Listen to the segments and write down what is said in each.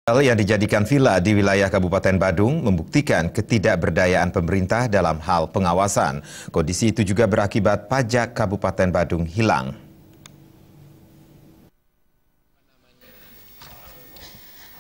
Yang dijadikan villa di wilayah Kabupaten Badung membuktikan ketidakberdayaan pemerintah dalam hal pengawasan. Kondisi itu juga berakibat pajak Kabupaten Badung hilang.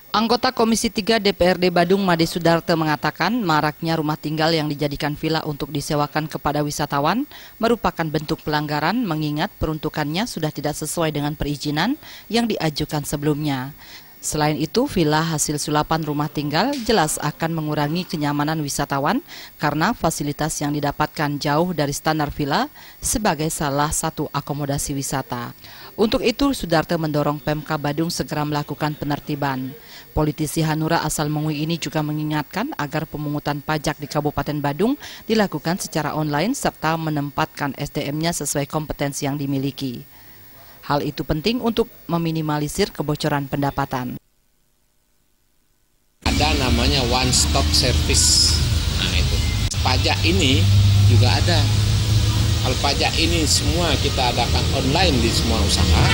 Anggota Komisi 3 DPRD Badung Made Sudarto mengatakan maraknya rumah tinggal yang dijadikan villa untuk disewakan kepada wisatawan merupakan bentuk pelanggaran mengingat peruntukannya sudah tidak sesuai dengan perizinan yang diajukan sebelumnya. Selain itu, villa hasil sulapan rumah tinggal jelas akan mengurangi kenyamanan wisatawan karena fasilitas yang didapatkan jauh dari standar villa sebagai salah satu akomodasi wisata. Untuk itu, Sudarto mendorong Pemka Badung segera melakukan penertiban. Politisi Hanura asal Mengui ini juga mengingatkan agar pemungutan pajak di Kabupaten Badung dilakukan secara online serta menempatkan SDM-nya sesuai kompetensi yang dimiliki. Hal itu penting untuk meminimalisir kebocoran pendapatan. Ada namanya one stop service. Nah itu. Pajak ini juga ada. Kalau pajak ini semua kita adakan online di semua usaha,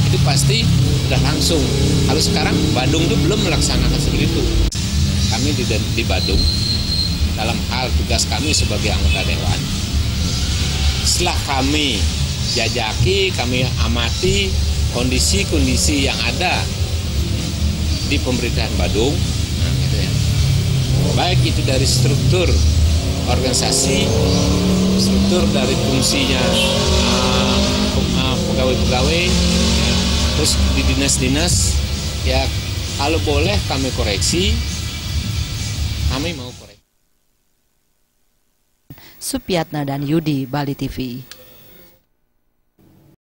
itu pasti sudah langsung. Kalau sekarang Badung itu belum melaksanakan seperti itu. Kami di Badung dalam hal tugas kami sebagai anggota dewan. Setelah kami jajaki, kami amati kondisi-kondisi yang ada di pemerintahan Badung, nah, gitu ya. Baik itu dari struktur organisasi, struktur dari fungsinya pegawai-pegawai, ya. Terus di dinas-dinas, ya kalau boleh kami koreksi, kami mau koreksi. Supiatna dan Yudi, Bali TV.